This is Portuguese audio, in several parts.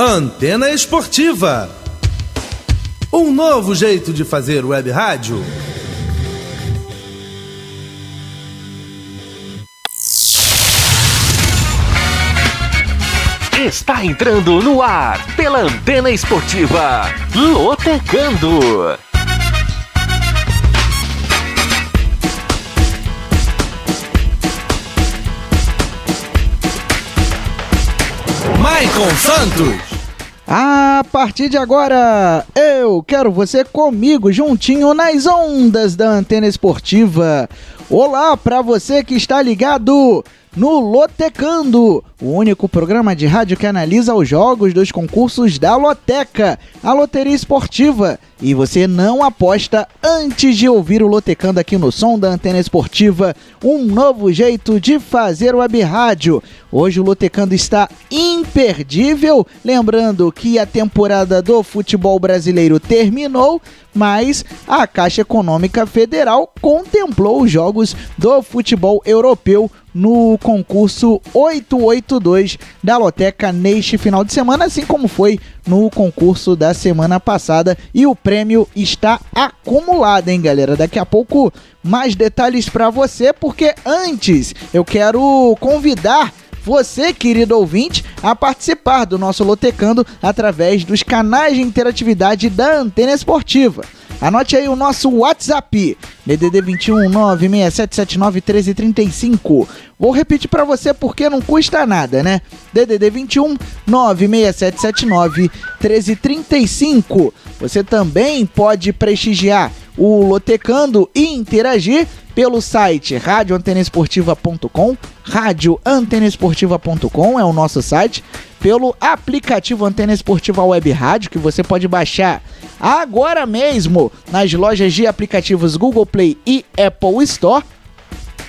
Antena Esportiva. Um novo jeito de fazer web rádio. Está entrando no ar pela Antena Esportiva, Lotecando. Maicon Santos. A partir de agora, eu quero você comigo, juntinho nas ondas da Antena Esportiva. Olá para você que está ligado no Lotecando, o único programa de rádio que analisa os jogos dos concursos da Loteca, a loteria esportiva. E você não aposta antes de ouvir o Lotecando aqui no som da Antena Esportiva, um novo jeito de fazer web rádio. Hoje o Lotecando está imperdível, lembrando que a temporada do futebol brasileiro terminou, mas a Caixa Econômica Federal contemplou os jogos do futebol europeu no concurso 882 da Loteca neste final de semana, assim como foi no concurso da semana passada, e o prêmio está acumulado, hein, galera? Daqui a pouco mais detalhes para você, porque antes eu quero convidar você, querido ouvinte, a participar do nosso Lotecando através dos canais de interatividade da Antena Esportiva. Anote aí o nosso WhatsApp, DDD 21 96779 1335. Vou repetir para você porque não custa nada, né? DDD 21 96779 1335. Você também pode prestigiar o Lotecando e interagir pelo site radioantenaesportiva.com, radioantenaesportiva.com é o nosso site, pelo aplicativo Antena Esportiva Web Rádio, que você pode baixar agora mesmo nas lojas de aplicativos Google Play e Apple Store.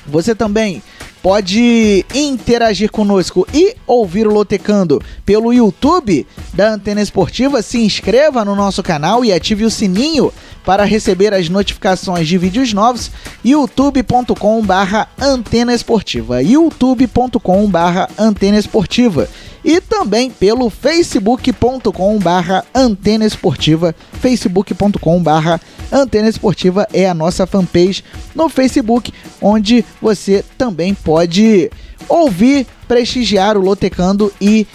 Você também pode interagir conosco e ouvir o Lotecando pelo YouTube da Antena Esportiva. Se inscreva no nosso canal e ative o sininho para receber as notificações de vídeos novos. youtube.com/Antena Esportiva, youtube.com/Antena Esportiva. E também pelo facebook.com/Antena Esportiva, facebook.com/Antena Esportiva é a nossa fanpage no Facebook, onde você também pode ouvir, prestigiar o Lotecando e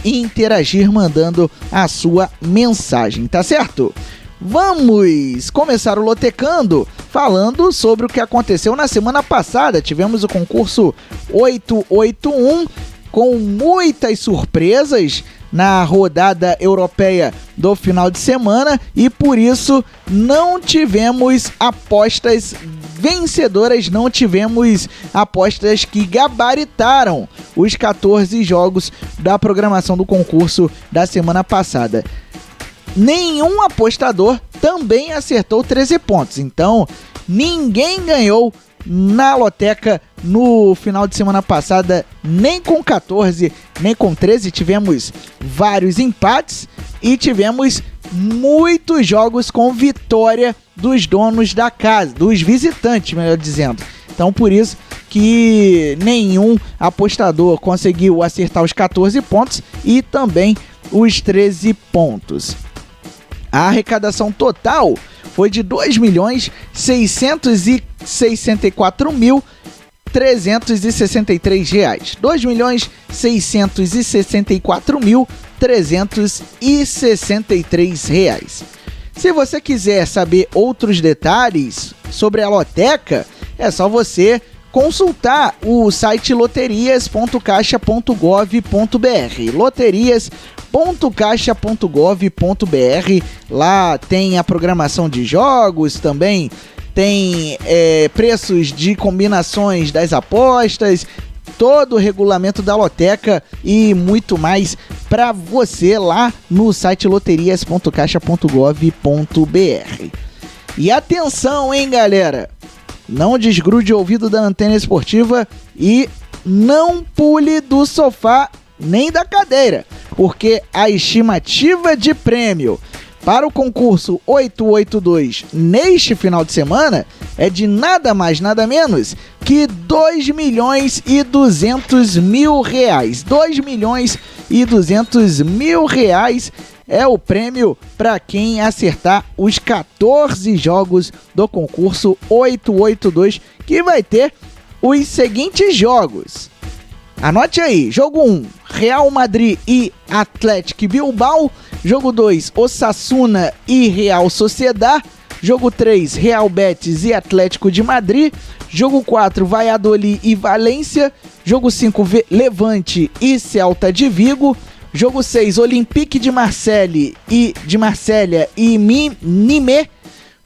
interagir mandando a sua mensagem, tá certo? Vamos começar o Lotecando falando sobre o que aconteceu na semana passada. Tivemos o concurso 881 com muitas surpresas na rodada europeia do final de semana e por isso não tivemos apostas vencedoras, não tivemos apostas que gabaritaram os 14 jogos da programação do concurso da semana passada. Nenhum apostador também acertou 13 pontos, então ninguém ganhou na Loteca no final de semana passada, nem com 14, nem com 13. Tivemos vários empates e tivemos muitos jogos com vitória dos donos da casa, dos visitantes, melhor dizendo. Então por isso que nenhum apostador conseguiu acertar os 14 pontos e também os 13 pontos. A arrecadação total foi de R$ 2.664.363. R$ 2.664.363. Se você quiser saber outros detalhes sobre a Loteca, é só você consultar o site loterias.caixa.gov.br. loterias.caixa.gov.br. Lá tem a programação de jogos, também tem preços de combinações das apostas, todo o regulamento da Loteca e muito mais para você lá no site loterias.caixa.gov.br. E atenção, hein, galera? Não desgrude o ouvido da Antena Esportiva e não pule do sofá nem da cadeira, porque a estimativa de prêmio para o concurso 882 neste final de semana é de nada mais, nada menos que 2.200.000 reais. 2.200.000 reais é o prêmio para quem acertar os 14 jogos do concurso 882, que vai ter os seguintes jogos. Anote aí: jogo 1, Real Madrid e Athletic Bilbao. Jogo 2, Osasuna e Real Sociedad. Jogo 3, Real Betis e Atlético de Madrid. Jogo 4, Valladolid e Valência. Jogo 5, Levante e Celta de Vigo. Jogo 6, Olympique de Marseille e Nîmes.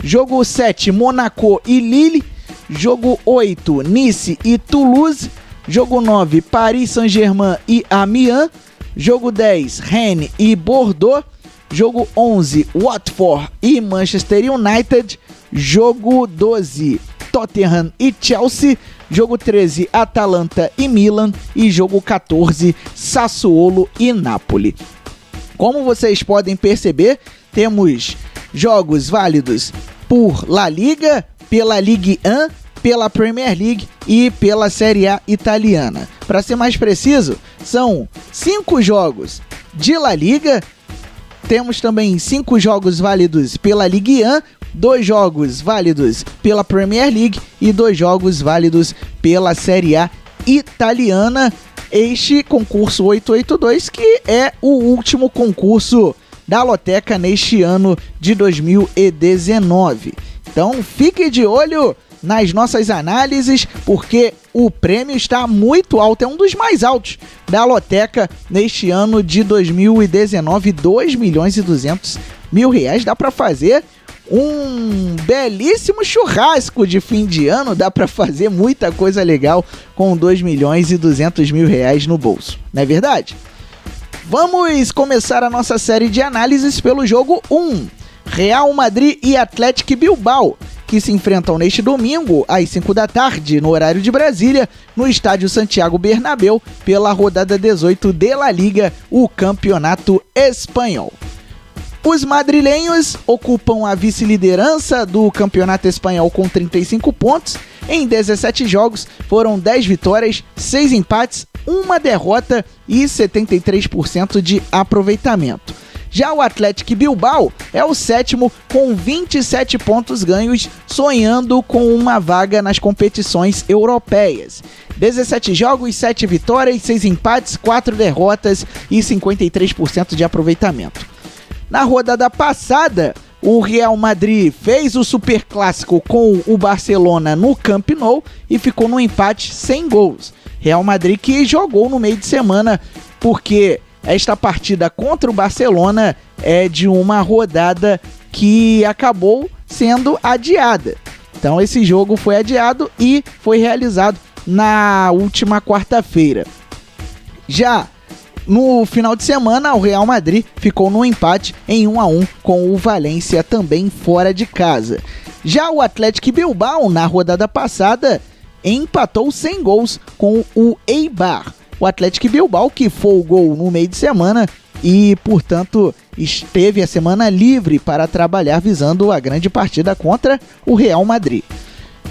Jogo 7, Monaco e Lille. Jogo 8, Nice e Toulouse. Jogo 9, Paris Saint-Germain e Amiens. Jogo 10, Rennes e Bordeaux. Jogo 11, Watford e Manchester United. Jogo 12, Tottenham e Chelsea. Jogo 13, Atalanta e Milan. E jogo 14, Sassuolo e Napoli. Como vocês podem perceber, temos jogos válidos por La Liga, pela Ligue 1, pela Premier League e pela Série A italiana. Para ser mais preciso, são 5 jogos de La Liga, temos também 5 jogos válidos pela Ligue 1, 2 jogos válidos pela Premier League e 2 jogos válidos pela Série A italiana. Este concurso 882, que é o último concurso da Loteca neste ano de 2019. Então fique de olho nas nossas análises, porque o prêmio está muito alto, é um dos mais altos da Loteca neste ano de 2019, 2.200.000 reais. Dá para fazer um belíssimo churrasco de fim de ano, dá para fazer muita coisa legal com 2.200.000 reais no bolso, não é verdade? Vamos começar a nossa série de análises pelo jogo 1, Real Madrid e Athletic Bilbao, que se enfrentam neste domingo, às 5 da tarde, no horário de Brasília, no estádio Santiago Bernabéu, pela rodada 18 de La Liga, o campeonato espanhol. Os madrilenhos ocupam a vice-liderança do campeonato espanhol com 35 pontos. Em 17 jogos, foram 10 vitórias, 6 empates, 1 derrota e 73% de aproveitamento. Já o Athletic Bilbao é o sétimo com 27 pontos ganhos, sonhando com uma vaga nas competições europeias. 17 jogos, 7 vitórias, 6 empates, 4 derrotas e 53% de aproveitamento. Na rodada passada, o Real Madrid fez o superclássico com o Barcelona no Camp Nou e ficou no empate sem gols. Real Madrid que jogou no meio de semana, porque esta partida contra o Barcelona é de uma rodada que acabou sendo adiada. Então esse jogo foi adiado e foi realizado na última quarta-feira. Já no final de semana, o Real Madrid ficou no empate em 1-1 com o Valência, também fora de casa. Já o Athletic Bilbao, na rodada passada, empatou sem gols com o Eibar. O Athletic Bilbao que folgou no meio de semana e, portanto, esteve a semana livre para trabalhar visando a grande partida contra o Real Madrid.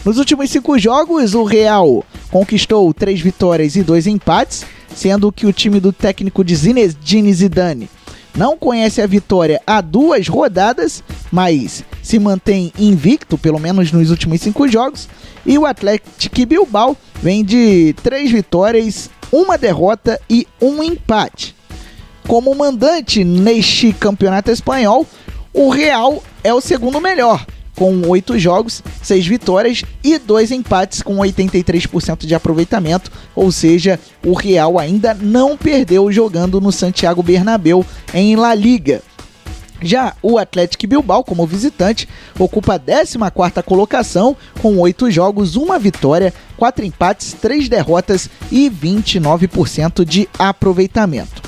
Nos últimos 5 jogos, o Real conquistou 3 vitórias e 2 empates, sendo que o time do técnico de Zinedine Zidane não conhece a vitória há 2 rodadas, mas se mantém invicto, pelo menos nos últimos 5 jogos, e o Athletic Bilbao vem de 3 vitórias, 1 derrota e 1 empate. Como mandante neste campeonato espanhol, o Real é o segundo melhor, com 8 jogos, 6 vitórias e 2 empates com 83% de aproveitamento, ou seja, o Real ainda não perdeu jogando no Santiago Bernabéu em La Liga. Já o Athletic Bilbao, como visitante, ocupa a 14ª colocação com 8 jogos, 1 vitória, 4 empates, 3 derrotas e 29% de aproveitamento.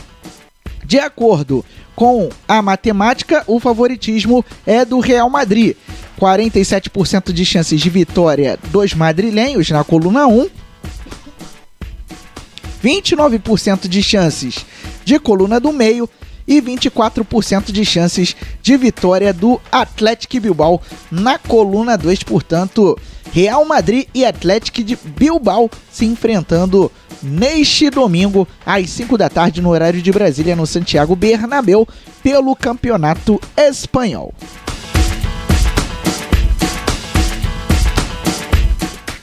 De acordo com a matemática, o favoritismo é do Real Madrid. 47% de chances de vitória dos madrilenhos na coluna 1, 29% de chances de coluna do meio e 24% de chances de vitória do Athletic Bilbao na coluna 2, portanto, Real Madrid e Atlético de Bilbao se enfrentando neste domingo às 5 da tarde no horário de Brasília, no Santiago Bernabéu, pelo Campeonato Espanhol.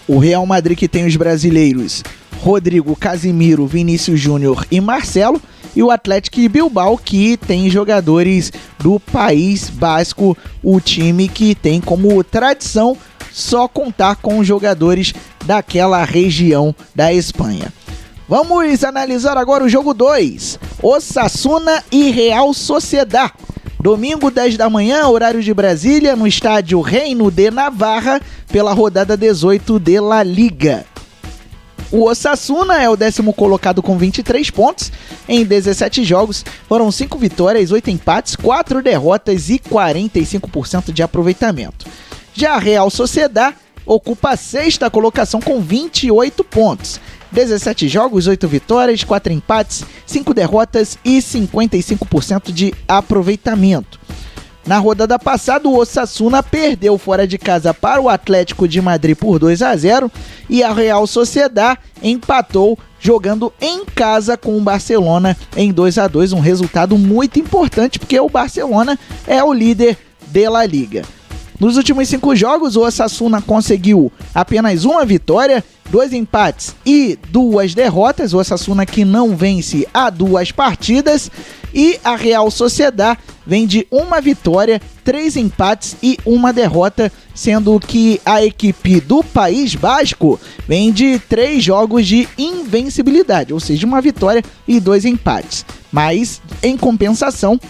O Real Madrid, que tem os brasileiros Rodrigo, Casimiro, Vinícius Júnior e Marcelo, e o Atlético de Bilbao, que tem jogadores do País Basco, o time que tem como tradição só contar com jogadores daquela região da Espanha. Vamos analisar agora o jogo 2, Osasuna e Real Sociedad. Domingo, 10 da manhã, horário de Brasília, no estádio Reino de Navarra, pela rodada 18 de La Liga. O Osasuna é o 10º colocado com 23 pontos em 17 jogos. Foram 5 vitórias, 8 empates, 4 derrotas e 45% de aproveitamento. Já a Real Sociedad ocupa a 6ª colocação com 28 pontos. 17 jogos, 8 vitórias, 4 empates, 5 derrotas e 55% de aproveitamento. Na rodada passada, o Osasuna perdeu fora de casa para o Atlético de Madrid por 2-0 e a Real Sociedad empatou jogando em casa com o Barcelona em 2-2, um resultado muito importante porque o Barcelona é o líder da La Liga. Nos últimos 5 jogos, o Osasuna conseguiu apenas uma vitória, 2 empates e 2 derrotas. O Osasuna que não vence há 2 partidas. E a Real Sociedad vem de 1 vitória, 3 empates e 1 derrota, sendo que a equipe do País Basco vem de 3 jogos de invencibilidade, ou seja, 1 vitória e 2 empates. Mas, em compensação,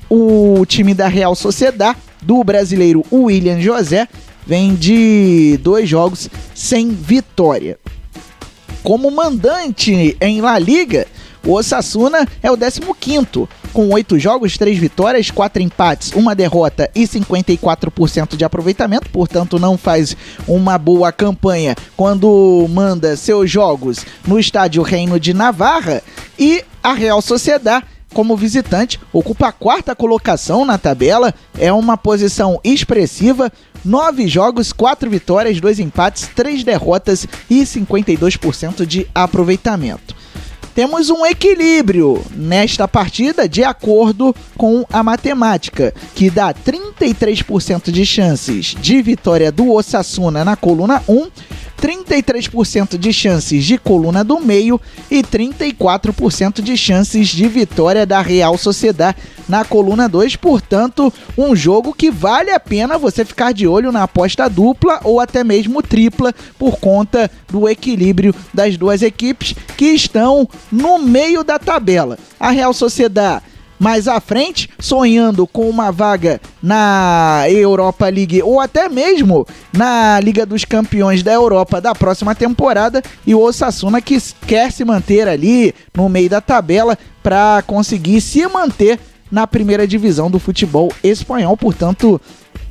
o time da Real Sociedad, do brasileiro William José, vem de 2 jogos sem vitória. Como mandante em La Liga, o Osasuna é o 15º, com 8 jogos, 3 vitórias, 4 empates, 1 derrota e 54% de aproveitamento, portanto não faz uma boa campanha quando manda seus jogos no estádio Reino de Navarra. E a Real Sociedad, como visitante, ocupa a 4ª colocação na tabela, é uma posição expressiva, 9 jogos, 4 vitórias, 2 empates, 3 derrotas e 52% de aproveitamento. Temos um equilíbrio nesta partida de acordo com a matemática, que dá 33% de chances de vitória do Osasuna na coluna 1, 33% de chances de coluna do meio e 34% de chances de vitória da Real Sociedad na coluna 2. Portanto, um jogo que vale a pena você ficar de olho na aposta dupla ou até mesmo tripla por conta do equilíbrio das duas equipes que estão no meio da tabela. A Real Sociedad mais à frente, sonhando com uma vaga na Europa League ou até mesmo na Liga dos Campeões da Europa da próxima temporada, e o Osasuna que quer se manter ali no meio da tabela para conseguir se manter na primeira divisão do futebol espanhol. Portanto,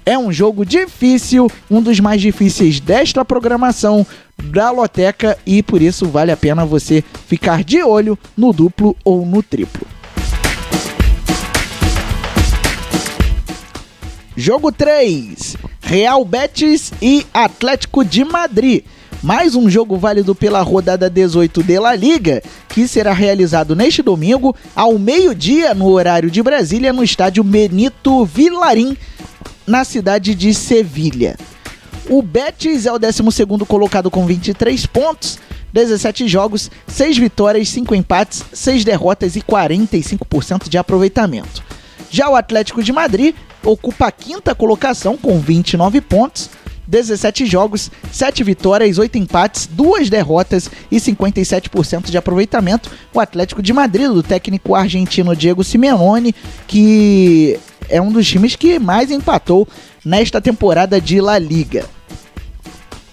é um jogo difícil, um dos mais difíceis desta programação da Loteca, e por isso vale a pena você ficar de olho no duplo ou no triplo. Jogo 3, Real Betis e Atlético de Madrid. Mais um jogo válido pela rodada 18 de La Liga, que será realizado neste domingo, ao meio-dia, no horário de Brasília, no estádio Benito Villamarín, na cidade de Sevilha. O Betis é o 12º colocado com 23 pontos, 17 jogos, 6 vitórias, 5 empates, 6 derrotas e 45% de aproveitamento. Já o Atlético de Madrid ocupa a 5ª colocação com 29 pontos, 17 jogos, 7 vitórias, 8 empates, 2 derrotas e 57% de aproveitamento. O Atlético de Madrid, do técnico argentino Diego Simeone, que é um dos times que mais empatou nesta temporada de La Liga.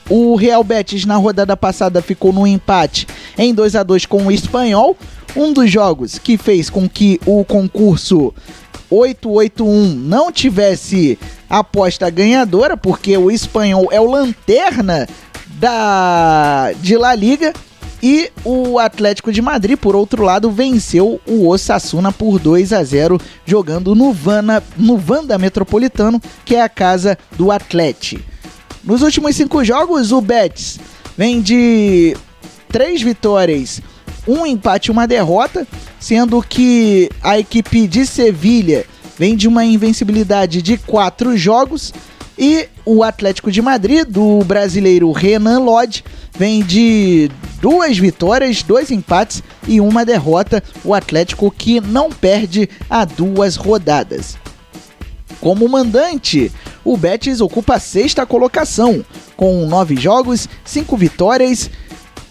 O Real Betis na rodada passada ficou no empate em 2-2 com o Espanyol, um dos jogos que fez com que o concurso 881 não tivesse aposta ganhadora, porque o Espanyol é o lanterna de La Liga, e o Atlético de Madrid, por outro lado, venceu o Osasuna por 2-0, jogando no Wanda Metropolitano, que é a casa do Atlético. Nos últimos 5 jogos, o Betis vem de 3 vitórias, 1 empate e 1 derrota, sendo que a equipe de Sevilha vem de uma invencibilidade de 4 jogos e o Atlético de Madrid, do brasileiro Renan Lodge, vem de 2 vitórias, 2 empates e 1 derrota, o Atlético que não perde há 2 rodadas. Como mandante, o Betis ocupa a 6ª colocação, com 9 jogos, 5 vitórias,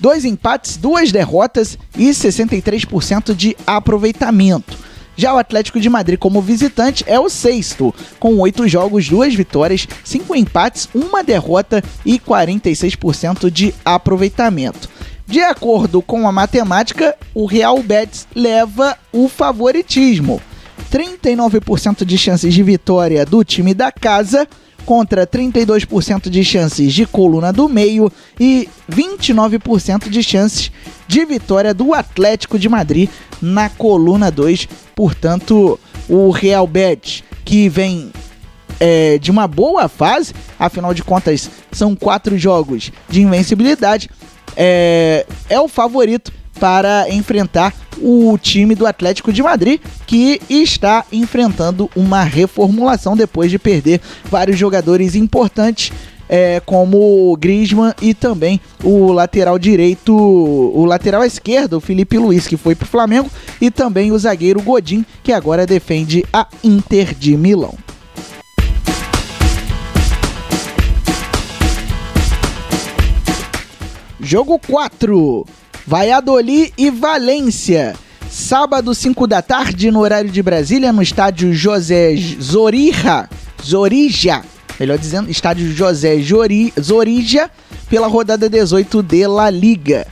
2 empates, 2 derrotas e 63% de aproveitamento. Já o Atlético de Madrid, como visitante, é o 6º, com 8 jogos, 2 vitórias, 5 empates, 1 derrota e 46% de aproveitamento. De acordo com a matemática, o Real Betis leva o favoritismo. 39% de chances de vitória do time da casa, contra 32% de chances de coluna do meio e 29% de chances de vitória do Atlético de Madrid na coluna 2. Portanto, o Real Betis, que vem de uma boa fase, afinal de contas são 4 jogos de invencibilidade, é o favorito para enfrentar o time do Atlético de Madrid, que está enfrentando uma reformulação depois de perder vários jogadores importantes, como o Griezmann e também o lateral esquerdo, o Felipe Luiz, que foi para o Flamengo, e também o zagueiro Godin, que agora defende a Inter de Milão. Jogo 4. Valladolid e Valência. Sábado, 5 da tarde, no horário de Brasília, no estádio José Zorrilla, melhor dizendo, estádio José Zorrilla, pela rodada 18 de La Liga.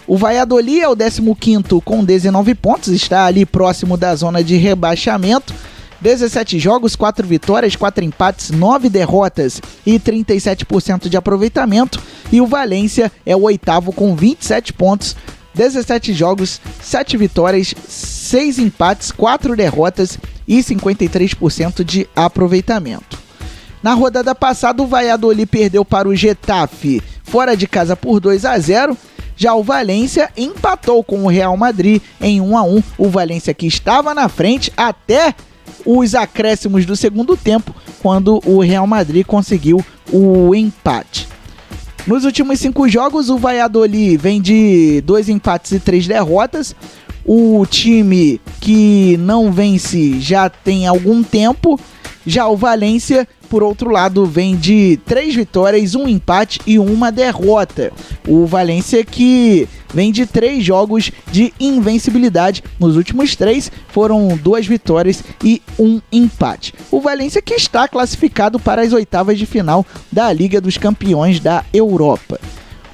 O Valladolid é o 15º com 19 pontos, está ali próximo da zona de rebaixamento. 17 jogos, 4 vitórias, 4 empates, 9 derrotas e 37% de aproveitamento. E o Valência é o 8º com 27 pontos, 17 jogos, 7 vitórias, 6 empates, 4 derrotas e 53% de aproveitamento. Na rodada passada, o Valladolid perdeu para o Getafe fora de casa por 2-0. Já o Valência empatou com o Real Madrid em 1-1. O Valência, que estava na frente até os acréscimos do segundo tempo, quando o Real Madrid conseguiu o empate. Nos últimos 5 jogos, o Valladolid vem de 2 empates e 3 derrotas. O time que não vence já tem algum tempo. Já o Valência, por outro lado, vem de 3 vitórias, 1 empate e 1 derrota. O Valência, que vem de 3 jogos de invencibilidade. Nos últimos 3 foram 2 vitórias e 1 empate. O Valência, que está classificado para as oitavas de final da Liga dos Campeões da Europa.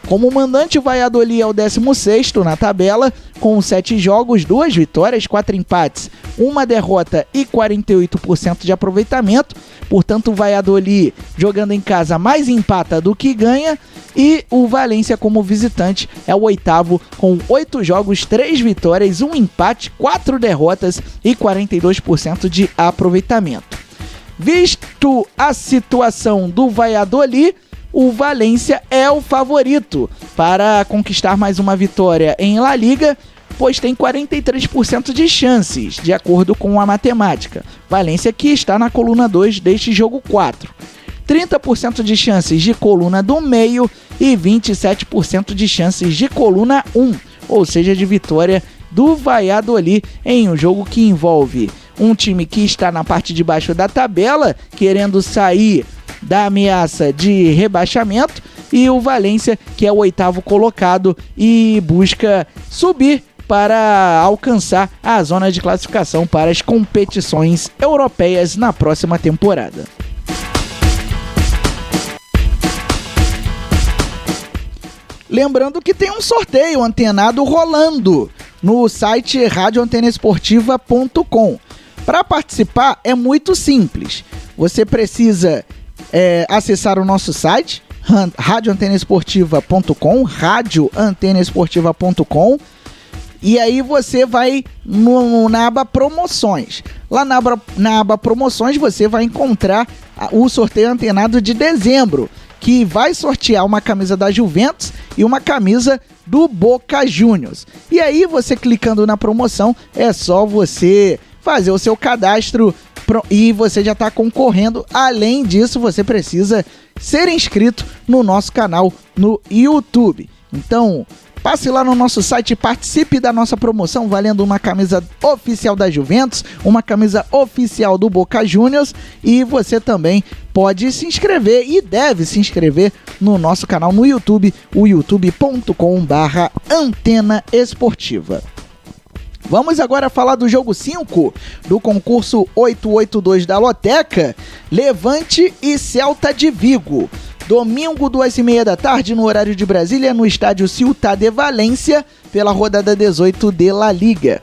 Como mandante, o Valladolid é o 16º na tabela, com 7 jogos, 2 vitórias, 4 empates, 1 derrota e 48% de aproveitamento. Portanto, o Valladolid, jogando em casa, mais empata do que ganha. E o Valência, como visitante, é o 8º, com 8 jogos, 3 vitórias, 1 empate, 4 derrotas e 42% de aproveitamento. Visto a situação do Valladolid, o Valência é o favorito para conquistar mais uma vitória em La Liga, pois tem 43% de chances, de acordo com a matemática. Valência, que está na coluna 2 deste jogo 4. 30% de chances de coluna do meio e 27% de chances de coluna 1, ou seja, de vitória do Valladolid em um jogo que envolve um time que está na parte de baixo da tabela, querendo sair da ameaça de rebaixamento, e o Valência, que é o 8º colocado e busca subir para alcançar a zona de classificação para as competições europeias na próxima temporada. Lembrando que tem um sorteio antenado rolando no site radioantenaesportiva.com. Para participar é muito simples. Você precisa acessar o nosso site radioantenaesportiva.com, radioantenaesportiva.com, e aí você vai na aba promoções. Lá na aba promoções você vai encontrar o sorteio antenado de dezembro, que vai sortear uma camisa da Juventus e uma camisa do Boca Juniors. E aí, você clicando na promoção, é só você fazer o seu cadastro e você já está concorrendo. Além disso, você precisa ser inscrito no nosso canal no YouTube. Então, passe lá no nosso site e participe da nossa promoção, valendo uma camisa oficial da Juventus, uma camisa oficial do Boca Juniors, e você também pode se inscrever e deve se inscrever no nosso canal no YouTube, o youtube.com/Antena Esportiva. Vamos agora falar do jogo 5 do concurso 882 da Loteca, Levante e Celta de Vigo. Domingo, 2h30 da tarde, no horário de Brasília, no estádio Ciutat de Valência, pela rodada 18 de La Liga.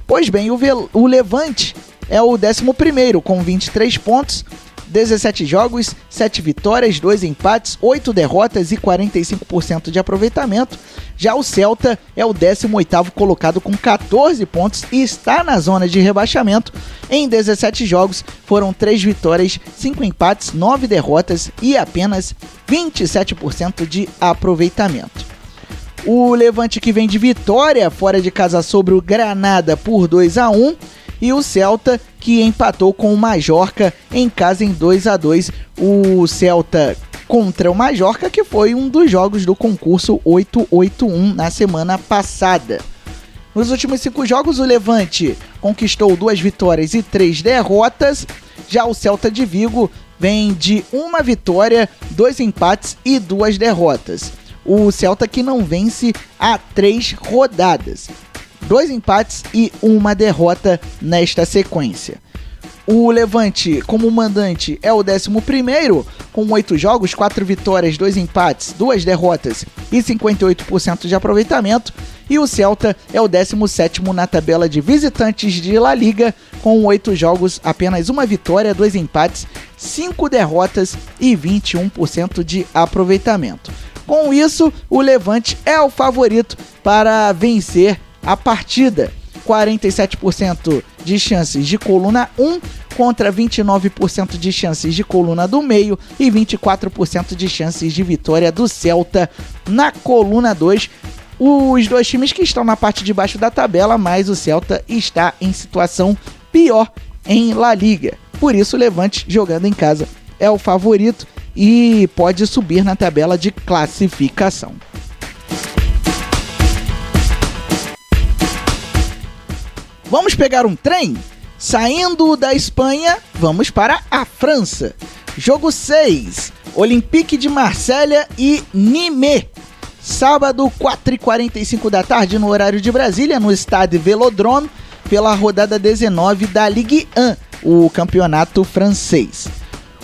Pois bem, o Levante é o 11º, com 23 pontos, 17 jogos, 7 vitórias, 2 empates, 8 derrotas e 45% de aproveitamento. Já o Celta é o 18º colocado com 14 pontos e está na zona de rebaixamento. Em 17 jogos, foram 3 vitórias, 5 empates, 9 derrotas e apenas 27% de aproveitamento. O Levante, que vem de vitória fora de casa sobre o Granada por 2-1, e o Celta, que empatou com o Mallorca em casa em 2-2. O Celta contra o Mallorca, que foi um dos jogos do concurso 881 na semana passada. Nos últimos 5 jogos, o Levante conquistou 2 vitórias e 3 derrotas. Já o Celta de Vigo vem de 1 vitória, 2 empates e 2 derrotas. O Celta, que não vence há 3 rodadas. 2 empates e 1 derrota nesta sequência. O Levante, como mandante, é o 11º, com 8 jogos, 4 vitórias, 2 empates, 2 derrotas e 58% de aproveitamento. E o Celta é o 17º na tabela de visitantes de La Liga, com 8 jogos, apenas 1 vitória, 2 empates, 5 derrotas e 21% de aproveitamento. Com isso, o Levante é o favorito para vencer a partida. 47% de chances de coluna 1 contra 29% de chances de coluna do meio e 24% de chances de vitória do Celta na coluna 2. Os dois times que estão na parte de baixo da tabela, mas o Celta está em situação pior em La Liga. Por isso, o Levante, jogando em casa, é o favorito e pode subir na tabela de classificação. Vamos pegar um trem? Saindo da Espanha, vamos para a França. Jogo 6, Olympique de Marselha e Nîmes. Sábado, 4h45 da tarde, no horário de Brasília, no estádio Vélodrome, pela rodada 19 da Ligue 1, o campeonato francês.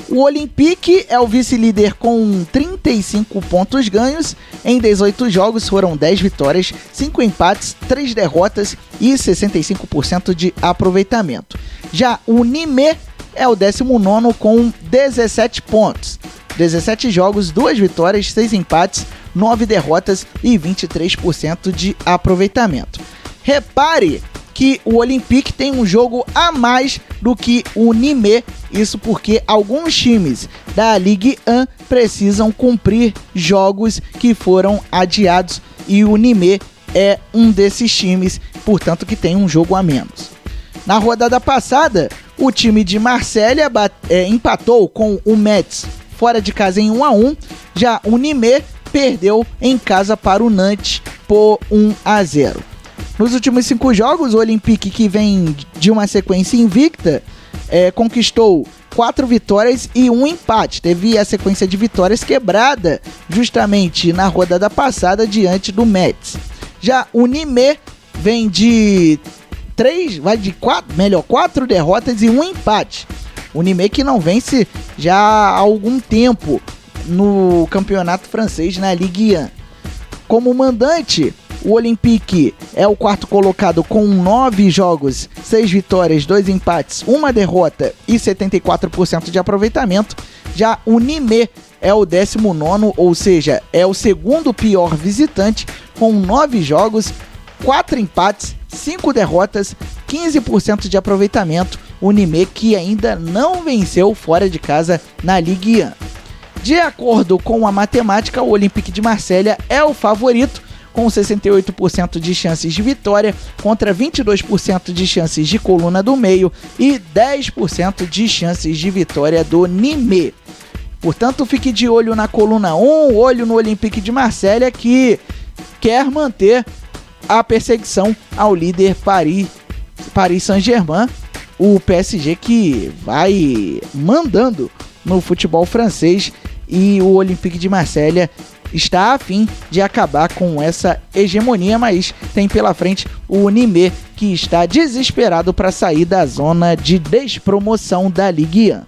O Olympique é o vice-líder com 35 pontos ganhos. Em 18 jogos foram 10 vitórias, 5 empates, 3 derrotas e 65% de aproveitamento. Já o Nîmes é o 19º com 17 pontos. 17 jogos, 2 vitórias, 6 empates, 9 derrotas e 23% de aproveitamento. Repare que o Olympique tem um jogo a mais do que o Nîmes, isso porque alguns times da Ligue 1 precisam cumprir jogos que foram adiados e o Nîmes é um desses times, portanto que tem um jogo a menos. Na rodada passada, o time de Marselha empatou com o Metz fora de casa em 1-1, já o Nîmes perdeu em casa para o Nantes por 1-0. Nos últimos 5 jogos, o Olympique, que vem de uma sequência invicta, conquistou 4 vitórias e 1 empate. Teve a sequência de vitórias quebrada justamente na rodada passada diante do Metz. Já o Nîmes vem de 4 derrotas e 1 empate. O Nîmes, que não vence já há algum tempo no campeonato francês, na Ligue 1. Como mandante, o Olympique é o 4º colocado com 9 jogos, 6 vitórias, 2 empates, 1 derrota e 74% de aproveitamento. Já o Nîmes é o 19º, ou seja, é o 2º pior visitante, com 9 jogos, 4 empates, 5 derrotas, 15% de aproveitamento. O Nîmes, que ainda não venceu fora de casa na Ligue 1. De acordo com a matemática, o Olympique de Marselha é o favorito, com 68% de chances de vitória contra 22% de chances de coluna do meio e 10% de chances de vitória do Nîmes. Portanto, fique de olho na coluna 1, olho no Olympique de Marselha, que quer manter a perseguição ao líder Paris Saint-Germain, o PSG, que vai mandando no futebol francês, e o Olympique de Marselha está a fim de acabar com essa hegemonia, mas tem pela frente o Nîmes, que está desesperado para sair da zona de despromoção da Ligue 1.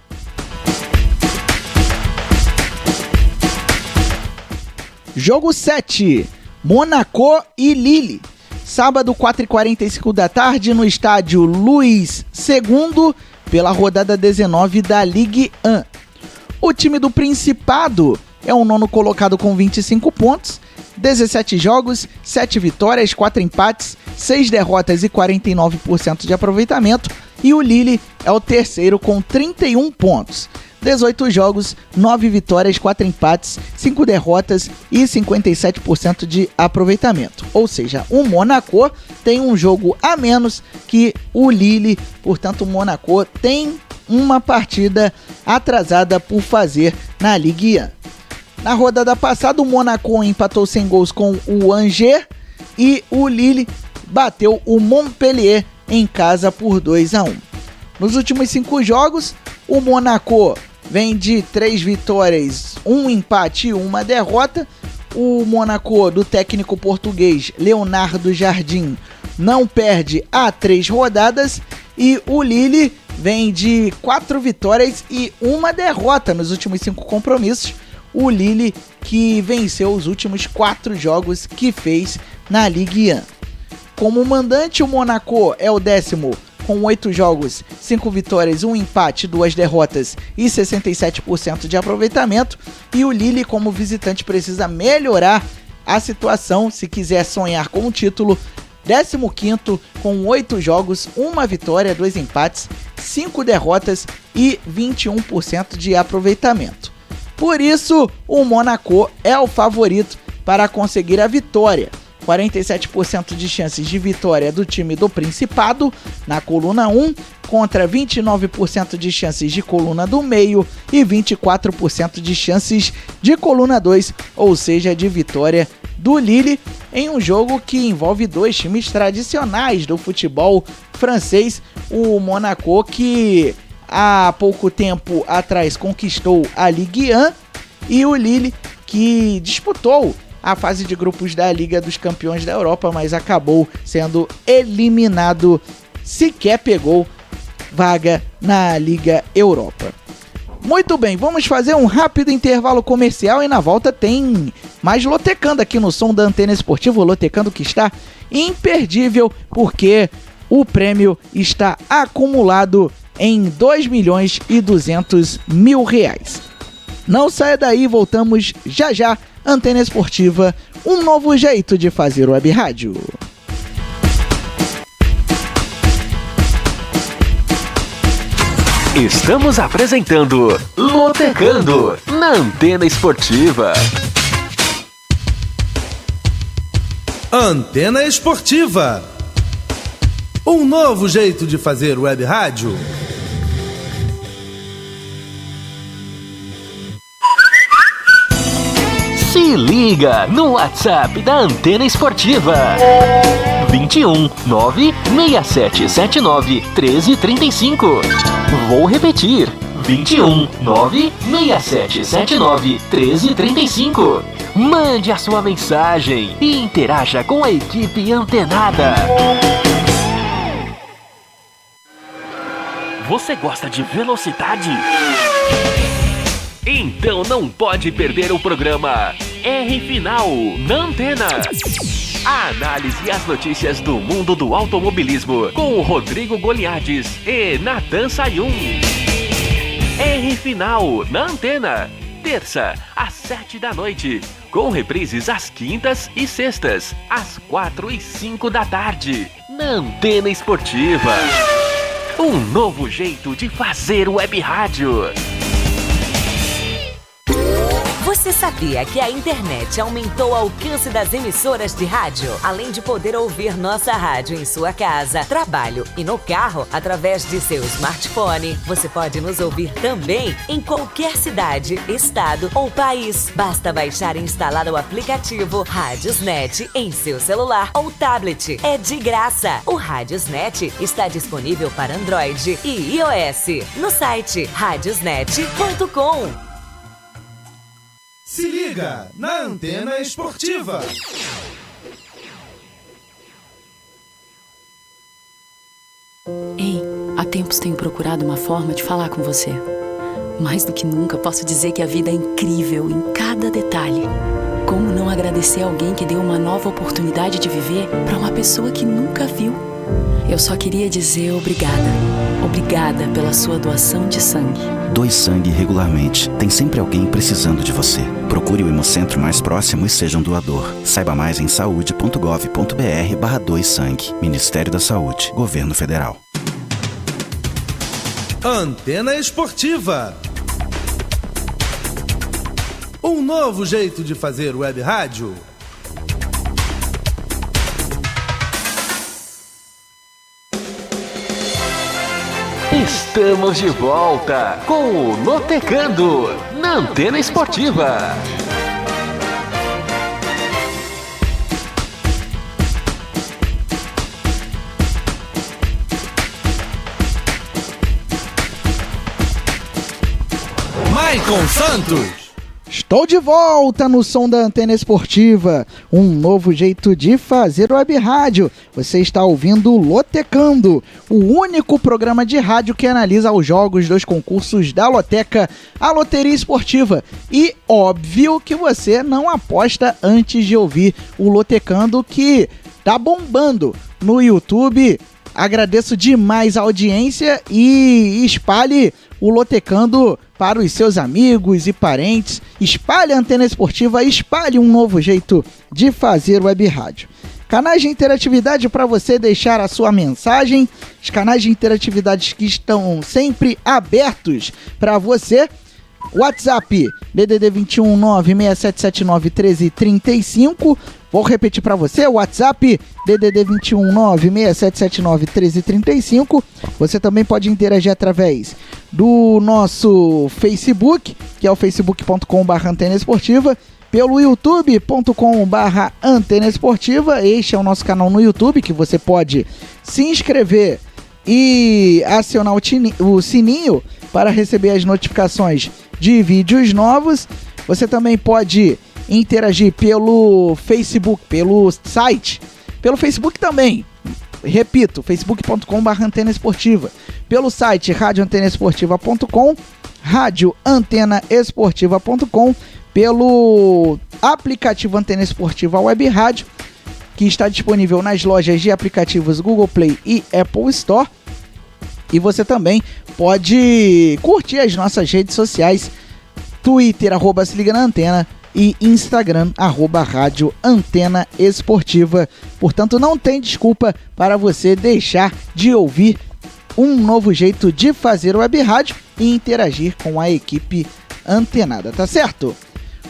Jogo 7, Monaco e Lille. Sábado, 4h45 da tarde, no estádio Luís II, pela rodada 19 da Ligue 1. O time do Principado é o nono colocado com 25 pontos, 17 jogos, 7 vitórias, 4 empates, 6 derrotas e 49% de aproveitamento. E o Lille é o terceiro com 31 pontos. 18 jogos, 9 vitórias, 4 empates, 5 derrotas e 57% de aproveitamento. Ou seja, o Monaco tem um jogo a menos que o Lille, portanto o Monaco tem uma partida atrasada por fazer na Ligue 1. Na rodada passada, o Monaco empatou sem gols com o Angers e o Lille bateu o Montpellier em casa por 2-1. Nos últimos 5 jogos, o Monaco vem de 3 vitórias, 1 empate e 1 derrota. O Monaco do técnico português Leonardo Jardim não perde há 3 rodadas. E o Lille vem de 4 vitórias e 1 derrota nos últimos 5 compromissos. O Lille que venceu os últimos 4 jogos que fez na Ligue 1. Como mandante, o Monaco é o 10º com 8 jogos, 5 vitórias, 1 empate, 2 derrotas e 67% de aproveitamento. E o Lille, como visitante, precisa melhorar a situação se quiser sonhar com o título. 15º com 8 jogos, 1 vitória, 2 empates, 5 derrotas e 21% de aproveitamento. Por isso, o Monaco é o favorito para conseguir a vitória. 47% de chances de vitória do time do Principado na coluna 1, contra 29% de chances de coluna do meio e 24% de chances de coluna 2, ou seja, de vitória do Lille, em um jogo que envolve 2 times tradicionais do futebol francês. O Monaco, que há pouco tempo atrás conquistou a Ligue 1, e o Lille, que disputou a fase de grupos da Liga dos Campeões da Europa, mas acabou sendo eliminado, sequer pegou vaga na Liga Europa. Muito bem, vamos fazer um rápido intervalo comercial e na volta tem mais Lotecando aqui no som da Antena Esportiva. O Lotecando que está imperdível porque o prêmio está acumulado em R$2.200.000. Não saia daí, voltamos já já. Antena Esportiva, um novo jeito de fazer web rádio. Estamos apresentando Lotecando na Antena Esportiva. Antena Esportiva, um novo jeito de fazer web rádio. Se liga no WhatsApp da Antena Esportiva. 21 96779 1335. Vou repetir. 21 96779 1335. Mande a sua mensagem e interaja com a equipe antenada. Você gosta de velocidade? Então não pode perder o programa R Final na Antena. A análise e as notícias do mundo do automobilismo com o Rodrigo Goliardes e Nathan Sayum. R Final na Antena, terça às 7 da noite, com reprises às quintas e sextas, às 4 e 5 da tarde, na Antena Esportiva. Um novo jeito de fazer web rádio. Você sabia que a internet aumentou o alcance das emissoras de rádio? Além de poder ouvir nossa rádio em sua casa, trabalho e no carro, através de seu smartphone, você pode nos ouvir também em qualquer cidade, estado ou país. Basta baixar e instalar o aplicativo Radiosnet em seu celular ou tablet. É de graça. O Radiosnet está disponível para Android e iOS no site radiosnet.com. Se liga na Antena Esportiva. Ei, há tempos tenho procurado uma forma de falar com você. Mais do que nunca, posso dizer que a vida é incrível em cada detalhe. Como não agradecer alguém que deu uma nova oportunidade de viver para uma pessoa que nunca viu? Eu só queria dizer obrigada. Obrigada pela sua doação de sangue. Doe sangue regularmente. Tem sempre alguém precisando de você. Procure o Hemocentro mais próximo e seja um doador. Saiba mais em saude.gov.br/doe sangue. Ministério da Saúde. Governo Federal. Antena Esportiva. Um novo jeito de fazer web rádio. Estamos de volta com o Lotecando na Antena Esportiva. Maicon Santos. Estou de volta no som da Antena Esportiva, um novo jeito de fazer web rádio. Você está ouvindo Lotecando, o único programa de rádio que analisa os jogos dos concursos da Loteca, a Loteria Esportiva. E óbvio que você não aposta antes de ouvir o Lotecando, que tá bombando no YouTube. Agradeço demais a audiência e espalhe o Lotecando para os seus amigos e parentes. Espalhe a Antena Esportiva, espalhe um novo jeito de fazer web rádio. Canais de interatividade para você deixar a sua mensagem. Os canais de interatividade que estão sempre abertos para você. WhatsApp, DDD 21 96779 1335. Vou repetir para você, WhatsApp, DDD 21 96779 1335. Você também pode interagir através do nosso Facebook, que é o facebook.com/Antena Esportiva, pelo youtube.com/Antena Esportiva. Este é o nosso canal no YouTube, que você pode se inscrever e acionar o sininho para receber as notificações de vídeos novos. Você também pode interagir pelo Facebook, pelo site, pelo Facebook também. Repito, facebook.com/Antena Esportiva. Pelo site radioantenaesportiva.com, radioantenaesportiva.com, pelo aplicativo Antena Esportiva Web Rádio, que está disponível nas lojas de aplicativos Google Play e Apple Store. E você também pode curtir as nossas redes sociais, Twitter, @se liga na antena, e Instagram, @Rádio Antena Esportiva. Portanto, não tem desculpa para você deixar de ouvir um novo jeito de fazer web rádio e interagir com a equipe antenada, tá certo?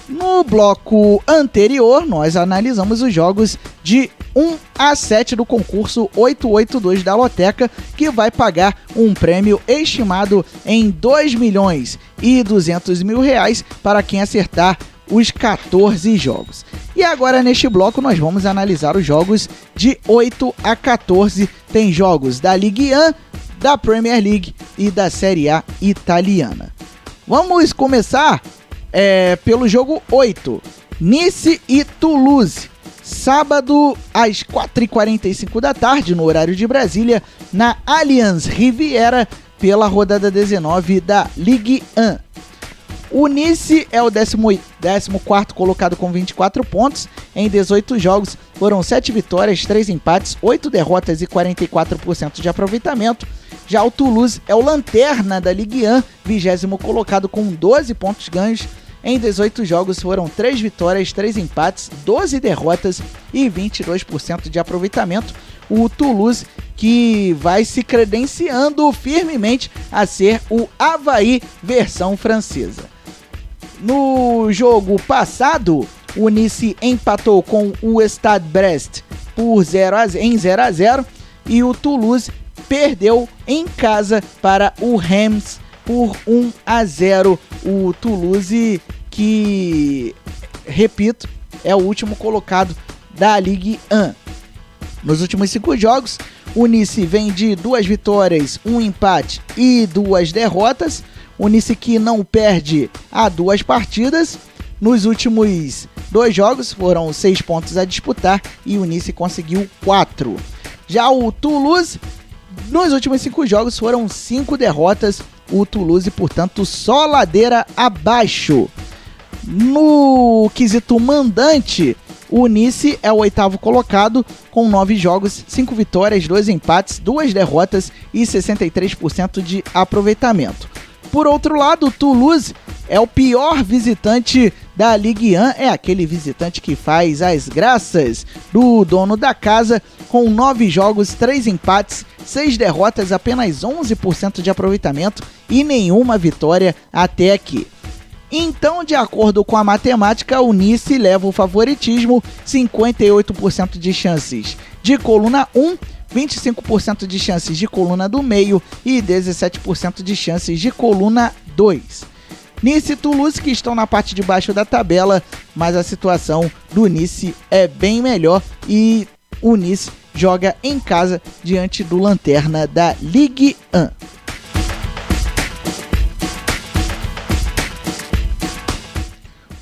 No bloco anterior, nós analisamos os jogos de 1 a 7 do concurso 882 da Loteca, que vai pagar um prêmio estimado em R$2.200.000 para quem acertar os 14 jogos. E agora, neste bloco, nós vamos analisar os jogos de 8 a 14. Tem jogos da Ligue 1, da Premier League e da Série A italiana. Vamos começar pelo jogo 8, Nice e Toulouse, sábado às 4h45 da tarde, no horário de Brasília, na Allianz Riviera, pela rodada 19 da Ligue 1. O Nice é o 14º colocado com 24 pontos. Em 18 jogos, foram 7 vitórias, 3 empates, 8 derrotas e 44% de aproveitamento. Já o Toulouse é o lanterna da Ligue 1, 20º colocado com 12 pontos ganhos. Em 18 jogos, foram 3 vitórias, 3 empates, 12 derrotas e 22% de aproveitamento. O Toulouse, que vai se credenciando firmemente a ser o Avaí versão francesa. No jogo passado, o Nice empatou com o Stade Brest por 0-0 e o Toulouse perdeu em casa para o Reims por 1-0. O Toulouse, que, repito, é o último colocado da Ligue 1. Nos últimos 5 jogos, o Nice vem de 2 vitórias, 1 empate e 2 derrotas. O Nice que não perde há 2 partidas. Nos últimos 2 jogos foram 6 pontos a disputar e o Nice conseguiu 4. Já o Toulouse, nos últimos 5 jogos foram 5 derrotas. O Toulouse, portanto, só ladeira abaixo. No quesito mandante, o Nice é o 8º colocado com 9 jogos, 5 vitórias, 2 empates, 2 derrotas e 63% de aproveitamento. Por outro lado, o Toulouse é o pior visitante da Ligue 1, é aquele visitante que faz as graças do dono da casa, com 9 jogos, 3 empates, 6 derrotas, apenas 11% de aproveitamento e nenhuma vitória até aqui. Então, de acordo com a matemática, o Nice leva o favoritismo, 58% de chances de coluna 1, 25% de chances de coluna do meio e 17% de chances de coluna 2. Nice e Toulouse que estão na parte de baixo da tabela, mas a situação do Nice é bem melhor e o Nice joga em casa diante do lanterna da Ligue 1.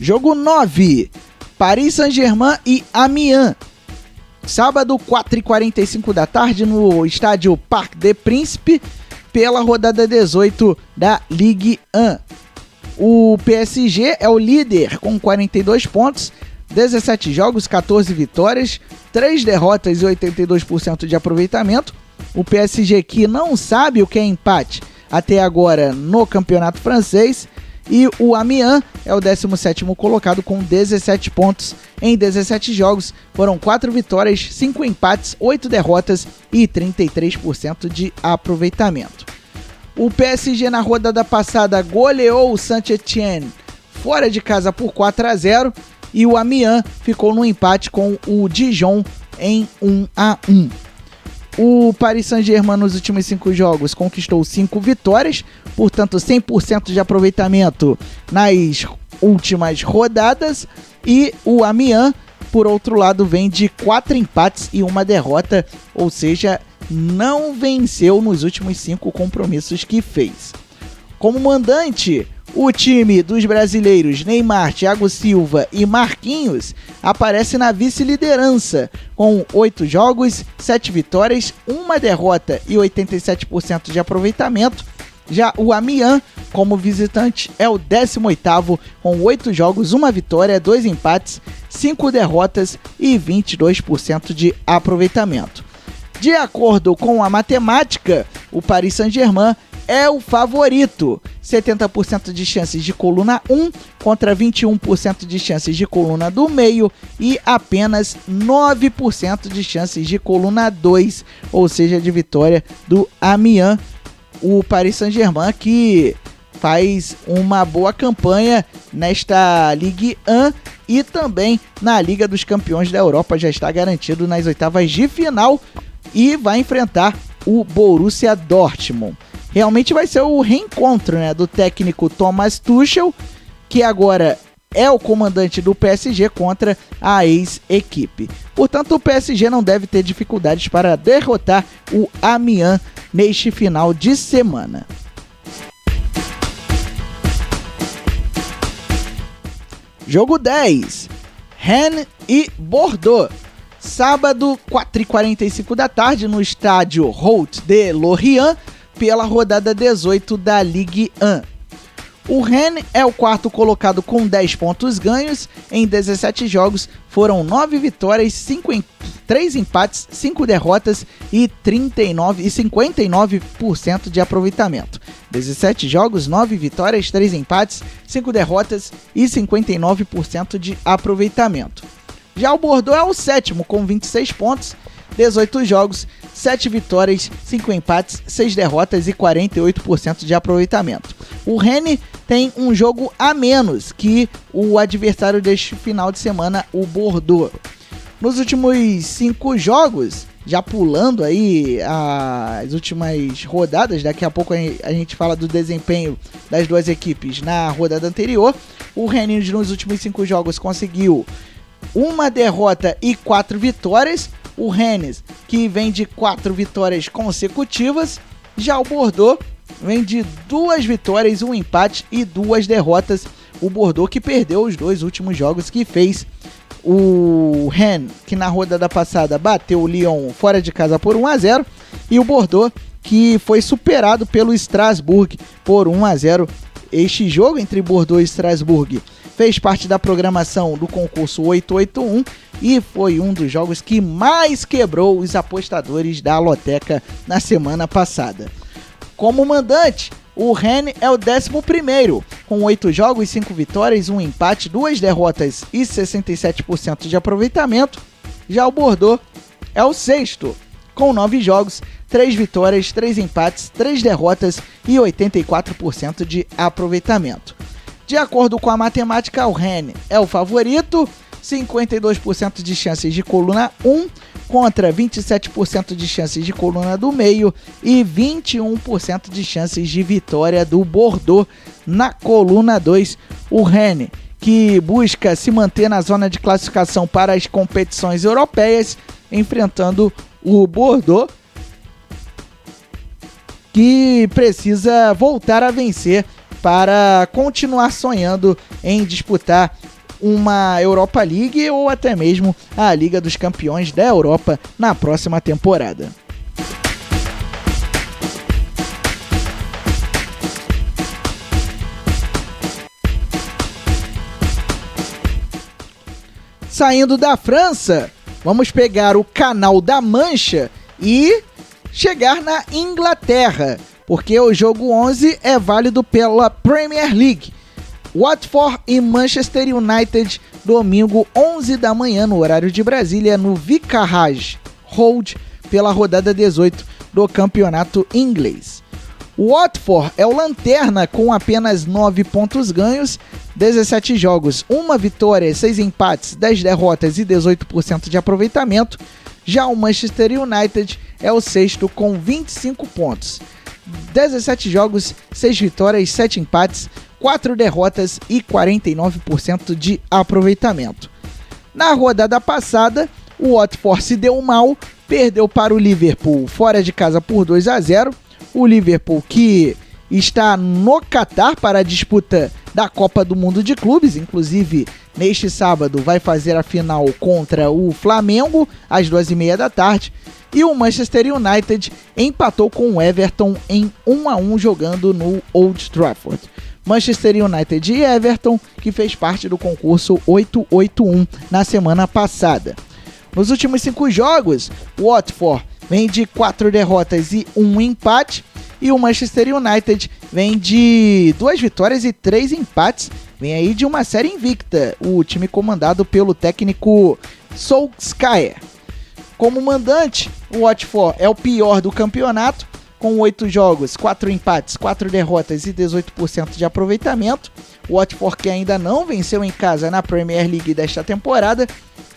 Jogo 9, Paris Saint-Germain e Amiens. Sábado, 4h45 da tarde, no estádio Parc des Príncipes, pela rodada 18 da Ligue 1. O PSG é o líder com 42 pontos, 17 jogos, 14 vitórias, 3 derrotas e 82% de aproveitamento. O PSG que não sabe o que é empate até agora no campeonato francês. E o Amiens é o 17º colocado com 17 pontos em 17 jogos. Foram 4 vitórias, 5 empates, 8 derrotas e 33% de aproveitamento. O PSG na rodada passada goleou o Saint-Étienne fora de casa por 4-0 e o Amiens ficou no empate com o Dijon em 1-1. O Paris Saint-Germain nos últimos 5 jogos conquistou 5 vitórias, portanto 100% de aproveitamento nas últimas rodadas. E o Amiens, por outro lado, vem de 4 empates e 1 derrota, ou seja, não venceu nos últimos 5 compromissos que fez. Como mandante, o time dos brasileiros Neymar, Thiago Silva e Marquinhos aparece na vice-liderança, com 8 jogos, 7 vitórias, 1 derrota e 87% de aproveitamento. Já o Amiens, como visitante, é o 18º, com 8 jogos, 1 vitória, 2 empates, 5 derrotas e 22% de aproveitamento. De acordo com a matemática, o Paris Saint-Germain é o favorito, 70% de chances de coluna 1 contra 21% de chances de coluna do meio e apenas 9% de chances de coluna 2, ou seja, de vitória do Amiens. O Paris Saint-Germain que faz uma boa campanha nesta Ligue 1 e também na Liga dos Campeões da Europa, já está garantido nas oitavas de final e vai enfrentar o Borussia Dortmund. Realmente vai ser o reencontro, né, do técnico Thomas Tuchel, que agora é o comandante do PSG contra a ex-equipe. Portanto, o PSG não deve ter dificuldades para derrotar o Amiens neste final de semana. Jogo 10, Rennes e Bordeaux. Sábado, 4h45 da tarde, no estádio Route de Lorient, pela rodada 18 da Ligue 1. O Rennes é o 4º colocado com 10 pontos ganhos. Em 17 jogos foram 9 vitórias, 3 empates, 5 derrotas e 59% de aproveitamento. 17 jogos, 9 vitórias, 3 empates, 5 derrotas e 59% de aproveitamento. Já o Bordeaux é o 7º com 26 pontos, 18 jogos, 7 vitórias, 5 empates, 6 derrotas e 48% de aproveitamento. O Rennes tem um jogo a menos que o adversário deste final de semana, o Bordeaux. Nos últimos 5 jogos, já pulando aí as últimas rodadas, daqui a pouco a gente fala do desempenho das duas equipes na rodada anterior. O Rennes nos últimos 5 jogos conseguiu 1 derrota e 4 vitórias. O Rennes, que vem de 4 vitórias consecutivas. Já o Bordeaux vem de 2 vitórias, 1 empate e 2 derrotas. O Bordeaux que perdeu os 2 últimos jogos que fez. O Rennes, que na rodada passada bateu o Lyon fora de casa por 1-0. E o Bordeaux, que foi superado pelo Strasbourg por 1-0. Este jogo entre Bordeaux e Strasbourg fez parte da programação do concurso 881 e foi um dos jogos que mais quebrou os apostadores da loteca na semana passada. Como mandante, o Rennes é o 11º, com 8 jogos, 5 vitórias, 1 empate, 2 derrotas e 67% de aproveitamento. Já o Bordeaux é o 6º, com 9 jogos, 3 vitórias, 3 empates, 3 derrotas e 84% de aproveitamento. De acordo com a matemática, o Rennes é o favorito, 52% de chances de coluna 1 contra 27% de chances de coluna do meio e 21% de chances de vitória do Bordeaux na coluna 2. O Rennes, que busca se manter na zona de classificação para as competições europeias, enfrentando o Bordeaux, que precisa voltar a vencer para continuar sonhando em disputar uma Europa League ou até mesmo a Liga dos Campeões da Europa na próxima temporada. Saindo da França, vamos pegar o Canal da Mancha e chegar na Inglaterra, porque o jogo 11 é válido pela Premier League. Watford e Manchester United, domingo 11 da manhã no horário de Brasília, no Vicarage Road, pela rodada 18 do campeonato inglês. O Watford é o lanterna com apenas 9 pontos ganhos, 17 jogos, 1 vitória, 6 empates, 10 derrotas e 18% de aproveitamento. Já o Manchester United é o 6º com 25 pontos, 17 jogos, 6 vitórias, 7 empates, 4 derrotas e 49% de aproveitamento. Na rodada passada, o Watford se deu mal, perdeu para o Liverpool fora de casa por 2-0. O Liverpool, que está no Catar para a disputa da Copa do Mundo de Clubes, inclusive neste sábado vai fazer a final contra o Flamengo às 2h30 da tarde. E o Manchester United empatou com o Everton em 1-1 jogando no Old Trafford. Manchester United e Everton, que fez parte do concurso 881 na semana passada. Nos últimos 5 jogos, o Watford vem de 4 derrotas e 1 empate, e o Manchester United vem de 2 vitórias e 3 empates, vem aí de uma série invicta, o time comandado pelo técnico Solskjaer. Como mandante, o Watford é o pior do campeonato, com 8 jogos, 4 empates, 4 derrotas e 18% de aproveitamento. O Watford que ainda não venceu em casa na Premier League desta temporada.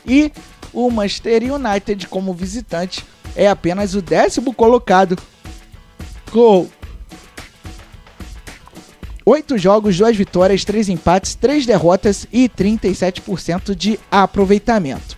E o Manchester United, como visitante, é apenas o 10º colocado, com 8 jogos, 2 vitórias, 3 empates, 3 derrotas e 37% de aproveitamento.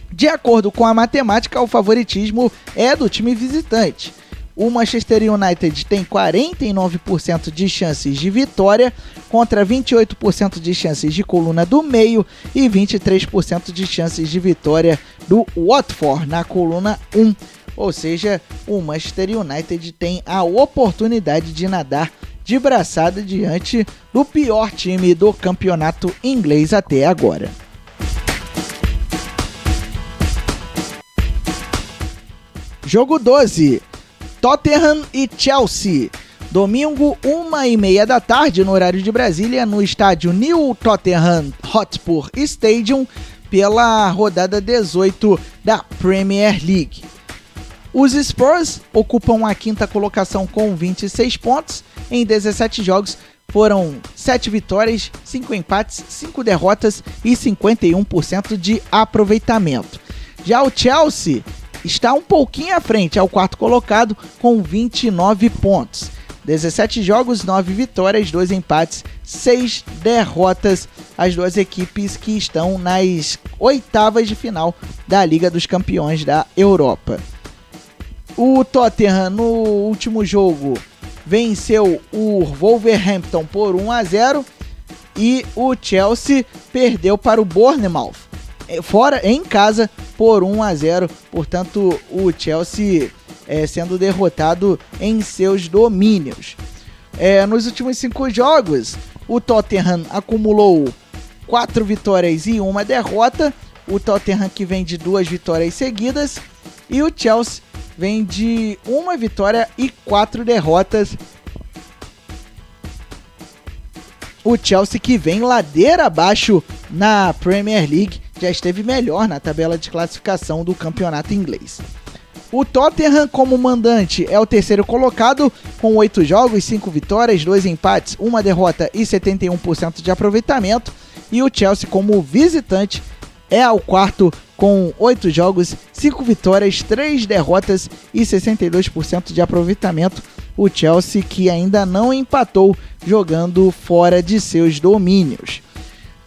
De acordo com a matemática, o favoritismo é do time visitante. O Manchester United tem 49% de chances de vitória contra 28% de chances de coluna do meio e 23% de chances de vitória do Watford na coluna 1. Ou seja, o Manchester United tem a oportunidade de nadar de braçada diante do pior time do campeonato inglês até agora. Jogo 12. Tottenham e Chelsea. Domingo, 1h30 da tarde, no horário de Brasília, no estádio New Tottenham Hotspur Stadium, pela rodada 18 da Premier League. Os Spurs ocupam a 5ª colocação com 26 pontos em 17 jogos, foram 7 vitórias, 5 empates, 5 derrotas e 51% de aproveitamento. Já o Chelsea está um pouquinho à frente, é o quarto colocado com 29 pontos. 17 jogos, 9 vitórias, 2 empates, 6 derrotas. As duas equipes que estão nas oitavas de final da Liga dos Campeões da Europa. O Tottenham, no último jogo, venceu o Wolverhampton por 1-0 e o Chelsea perdeu para o Bournemouth em casa por 1-0. Portanto, o Chelsea sendo derrotado em seus domínios. Nos últimos 5 jogos, o Tottenham acumulou 4 vitórias e 1 derrota. O Tottenham que vem de 2 vitórias seguidas e o Chelsea vem de 1 vitória e 4 derrotas. O Chelsea que vem ladeira abaixo na Premier League, já esteve melhor na tabela de classificação do campeonato inglês. O Tottenham, como mandante, é o terceiro colocado, com 8 jogos, 5 vitórias, 2 empates, 1 derrota e 71% de aproveitamento. E o Chelsea, como visitante, é o quarto, com 8 jogos, 5 vitórias, 3 derrotas e 62% de aproveitamento. O Chelsea que ainda não empatou jogando fora de seus domínios.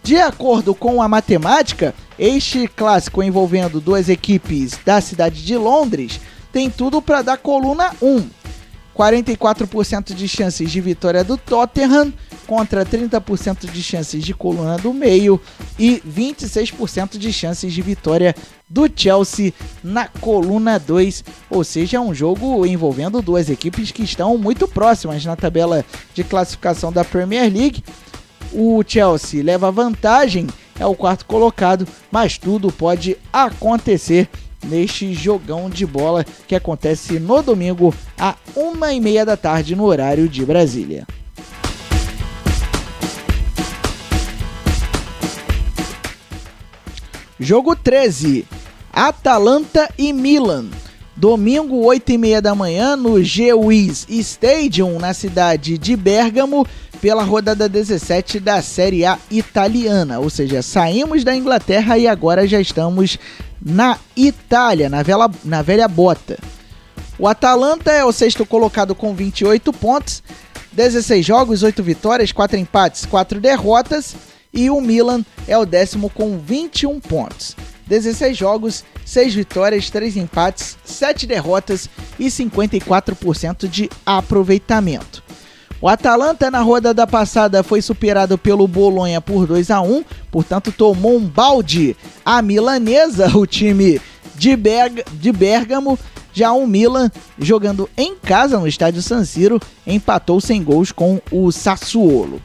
De acordo com a matemática, este clássico envolvendo duas equipes da cidade de Londres tem tudo para dar coluna 1. 44% de chances de vitória do Tottenham contra 30% de chances de coluna do meio e 26% de chances de vitória do Chelsea na coluna 2, ou seja, é um jogo envolvendo duas equipes que estão muito próximas na tabela de classificação da Premier League. O Chelsea leva vantagem, é o quarto colocado, mas tudo pode acontecer neste jogão de bola que acontece no domingo às 1h30 da tarde no horário de Brasília. Jogo 13, Atalanta e Milan. Domingo, 8h30 da manhã, no Gewiss Stadium, na cidade de Bérgamo, pela rodada 17 da Série A italiana. Ou seja, saímos da Inglaterra e agora já estamos na Itália, na velha bota. O Atalanta é o sexto colocado com 28 pontos, 16 jogos, 8 vitórias, 4 empates, 4 derrotas. E o Milan é o décimo com 21 pontos, 16 jogos, 6 vitórias, 3 empates, 7 derrotas e 54% de aproveitamento. O Atalanta na rodada passada foi superado pelo Bolonha por 2-1, portanto tomou um balde a milanesa, o time de Bérgamo. Já o Milan, jogando em casa no estádio San Siro, empatou sem gols com o Sassuolo.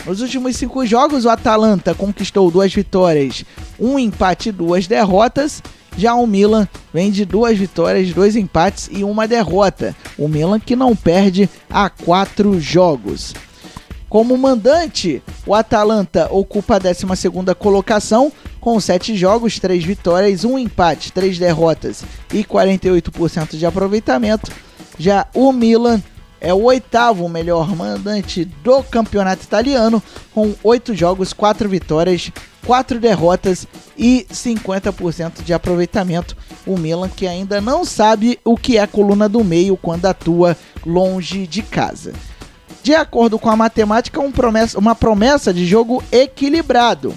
Nos últimos 5 jogos, o Atalanta conquistou 2 vitórias, 1 empate e 2 derrotas. Já o Milan vem de 2 vitórias, 2 empates e 1 derrota. O Milan que não perde há 4 jogos. Como mandante, o Atalanta ocupa a 12ª colocação com 7 jogos, 3 vitórias, 1 empate, 3 derrotas e 48% de aproveitamento. Já o Milan é o 8º melhor mandante do campeonato italiano, com 8 jogos, 4 vitórias, 4 derrotas e 50% de aproveitamento. O Milan que ainda não sabe o que é a coluna do meio quando atua longe de casa. De acordo com a matemática, uma promessa de jogo equilibrado.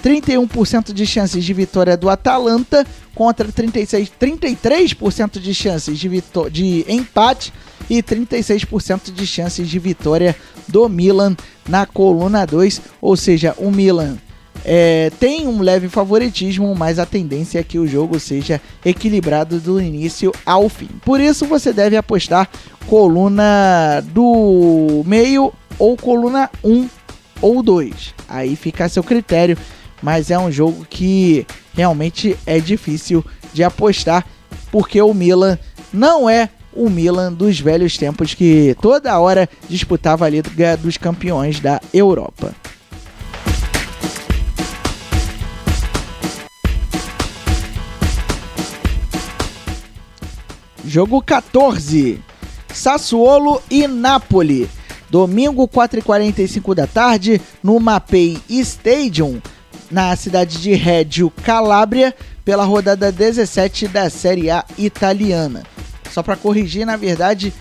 31% de chances de vitória do Atalanta contra 33% de chances de empate e 36% de chances de vitória do Milan na coluna 2, ou seja, o Milan tem um leve favoritismo, mas a tendência é que o jogo seja equilibrado do início ao fim. Por isso você deve apostar coluna do meio ou coluna 1 ou 2, aí fica a seu critério, mas é um jogo que realmente é difícil de apostar, porque o Milan não é o Milan dos velhos tempos que toda hora disputava a Liga dos Campeões da Europa. Jogo 14, Sassuolo e Napoli. Domingo, 4h45 da tarde, no Mapei Stadium, na cidade de Reggio, Calábria, pela rodada 17 da Série A italiana. Só para corrigir, na verdade,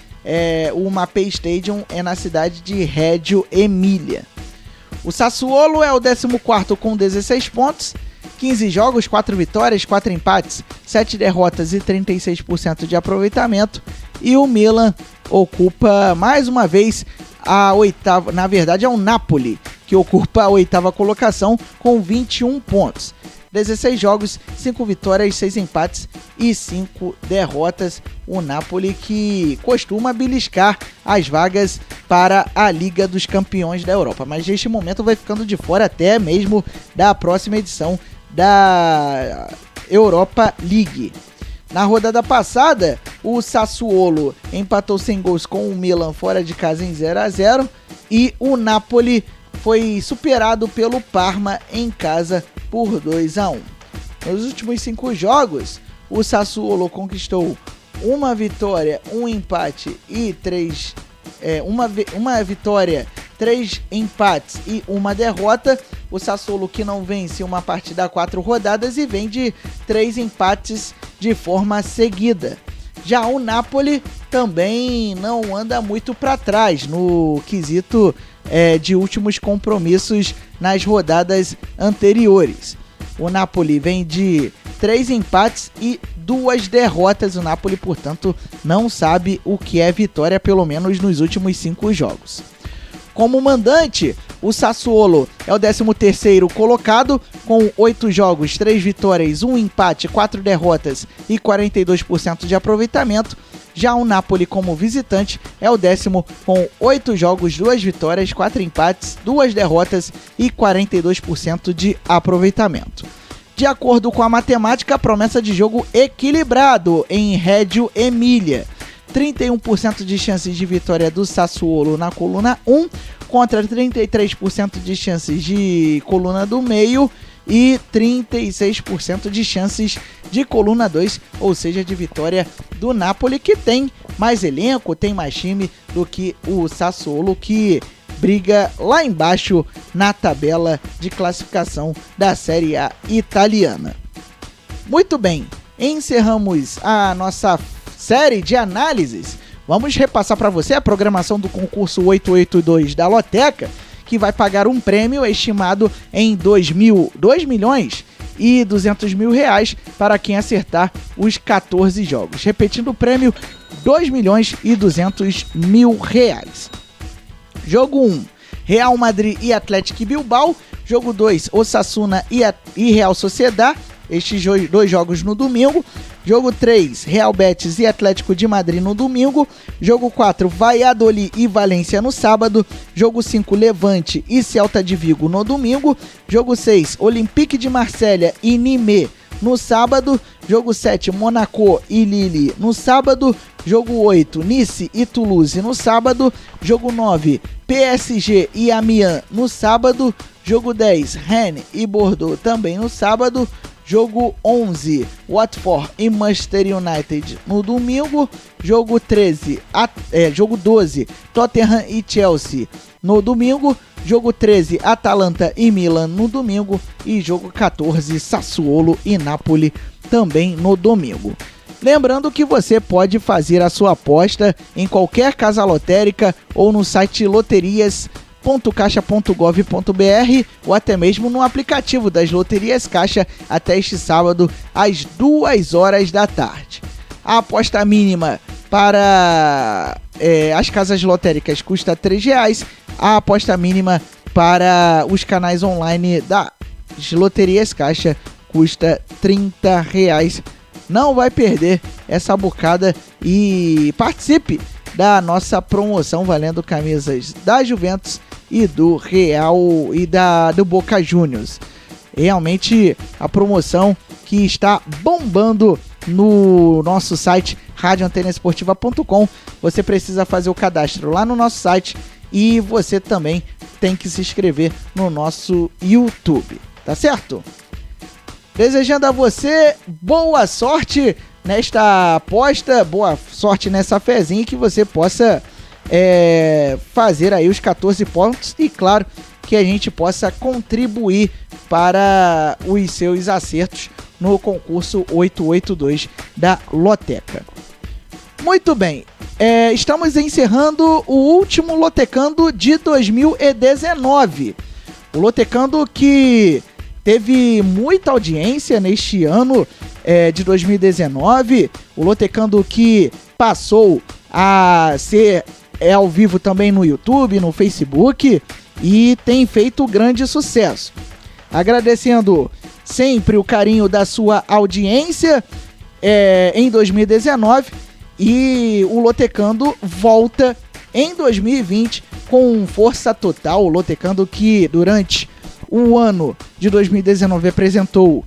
o Mapei Stadium é na cidade de Reggio Emília. O Sassuolo é o 14º com 16 pontos, 15 jogos, 4 vitórias, 4 empates, 7 derrotas e 36% de aproveitamento. E o Milan ocupa mais uma vez a oitava, na verdade é o Napoli, que ocupa a oitava colocação com 21 pontos. 16 jogos, 5 vitórias, 6 empates e 5 derrotas. O Napoli que costuma beliscar as vagas para a Liga dos Campeões da Europa, mas neste momento vai ficando de fora até mesmo da próxima edição da Europa League. Na rodada passada, o Sassuolo empatou sem gols com o Milan fora de casa em 0-0 e o Napoli foi superado pelo Parma em casa por 2-1. Nos últimos 5 jogos, o Sassuolo conquistou uma vitória, um empate e uma vitória, 3 empates e uma derrota. O Sassuolo que não vence uma partida há 4 rodadas e vem de 3 empates de forma seguida. Já o Napoli também não anda muito para trás no quesito de últimos compromissos nas rodadas anteriores. O Napoli vem de 3 empates e 2 derrotas. O Napoli, portanto, não sabe o que é vitória, pelo menos nos últimos 5 jogos. Como mandante, o Sassuolo é o 13º colocado, com 8 jogos, 3 vitórias, 1 empate, 4 derrotas e 42% de aproveitamento. Já o Napoli, como visitante, é o 10º com 8 jogos, 2 vitórias, 4 empates, 2 derrotas e 42% de aproveitamento. De acordo com a matemática, promessa de jogo equilibrado em Reggio Emília. 31% de chances de vitória do Sassuolo na coluna 1, contra 33% de chances de coluna do meio e 36% de chances de coluna 2, ou seja, de vitória do Napoli, que tem mais elenco, tem mais time do que o Sassuolo, que briga lá embaixo na tabela de classificação da Série A italiana. Muito bem, encerramos a nossa série de análises. Vamos repassar para você a programação do concurso 882 da Loteca, que vai pagar um prêmio estimado em 2 milhões e 200 mil reais para quem acertar os 14 jogos. Repetindo o prêmio, 2 milhões e 200 mil reais. Jogo 1, Real Madrid e Atlético Bilbao. Jogo 2, Osasuna e Real Sociedad. Estes 2 jogos no domingo. Jogo 3, Real Betis e Atlético de Madrid no domingo. Jogo 4, Valladolid e Valência no sábado. Jogo 5, Levante e Celta de Vigo no domingo. Jogo 6, Olympique de Marselha e Nîmes no sábado. Jogo 7, Monaco e Lille no sábado. Jogo 8, Nice e Toulouse no sábado. Jogo 9, PSG e Amiens no sábado. Jogo 10, Rennes e Bordeaux também no sábado. Jogo 11, Watford e Manchester United no domingo. Jogo 12, Tottenham e Chelsea no domingo. Jogo 13, Atalanta e Milan no domingo. E jogo 14, Sassuolo e Napoli também no domingo. Lembrando que você pode fazer a sua aposta em qualquer casa lotérica ou no site loterias.caixa.gov.br ou até mesmo no aplicativo das Loterias Caixa até este sábado às 2 horas da tarde. A aposta mínima para as casas lotéricas custa R$3. A aposta mínima para os canais online das Loterias Caixa custa R$30. Não vai perder essa bocada e participe da nossa promoção valendo camisas da Juventus e do Real e do Boca Juniors. Realmente a promoção que está bombando no nosso site radioantenaesportiva.com. Você precisa fazer o cadastro lá no nosso site e você também tem que se inscrever no nosso YouTube, tá certo? Desejando a você boa sorte nesta aposta, boa sorte nessa fezinha, que você possa fazer aí os 14 pontos e, claro, que a gente possa contribuir para os seus acertos no concurso 882 da Loteca. Muito bem, estamos encerrando o último Lotecando de 2019. O Lotecando que teve muita audiência neste ano de 2019. O Lotecando que passou a ser ao vivo também no YouTube, no Facebook, e tem feito grande sucesso. Agradecendo sempre o carinho da sua audiência em 2019, e o Lotecando volta em 2020 com força total. O Lotecando que durante o ano de 2019 apresentou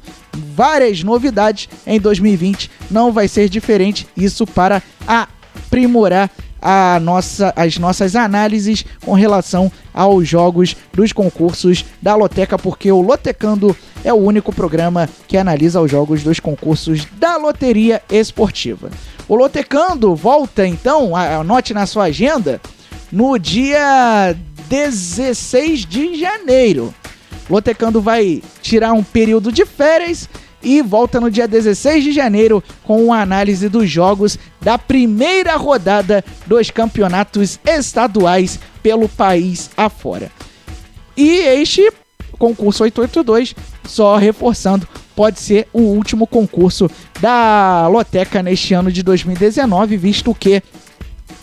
várias novidades, em 2020 não vai ser diferente, isso para aprimorar as nossas análises com relação aos jogos dos concursos da Loteca, porque o Lotecando é o único programa que analisa os jogos dos concursos da loteria esportiva. O Lotecando volta, então, anote na sua agenda, no dia 16 de janeiro. O Lotecando vai tirar um período de férias e volta no dia 16 de janeiro com uma análise dos jogos da primeira rodada dos campeonatos estaduais pelo país afora. E este concurso 882, só reforçando, pode ser o último concurso da Loteca neste ano de 2019, visto que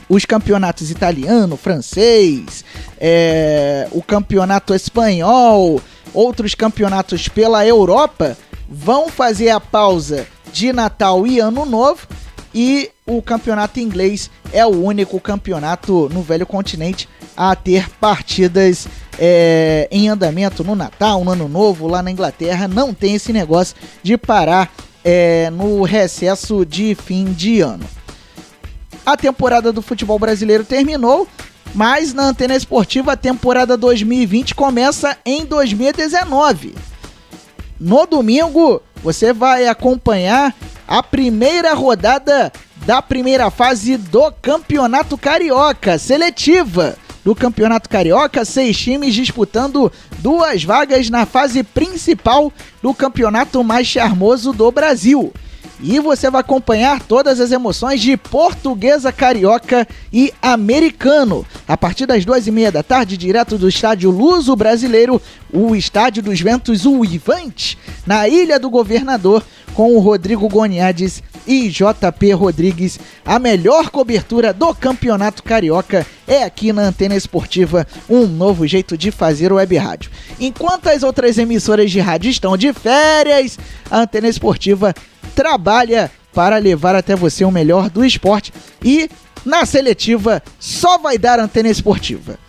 os campeonatos italiano, francês, o campeonato espanhol, outros campeonatos pela Europa vão fazer a pausa de Natal e Ano Novo, e o campeonato inglês é o único campeonato no velho continente a ter partidas em andamento no Natal, no Ano Novo. Lá na Inglaterra não tem esse negócio de parar no recesso de fim de ano. A temporada do futebol brasileiro terminou, mas na Antena Esportiva a temporada 2020 começa em 2019. No domingo, você vai acompanhar a primeira rodada da primeira fase do Campeonato Carioca, seletiva do Campeonato Carioca, 6 times disputando 2 vagas na fase principal do campeonato mais charmoso do Brasil. E você vai acompanhar todas as emoções de Portuguesa, Carioca e Americano. A partir das 2h30 da tarde, direto do estádio Luso Brasileiro, o estádio dos ventos, o Ivante, na Ilha do Governador, com o Rodrigo Goniades e JP Rodrigues. A melhor cobertura do Campeonato Carioca é aqui na Antena Esportiva, um novo jeito de fazer web rádio. Enquanto as outras emissoras de rádio estão de férias, a Antena Esportiva trabalha para levar até você o melhor do esporte, e na seletiva só vai dar Antena Esportiva.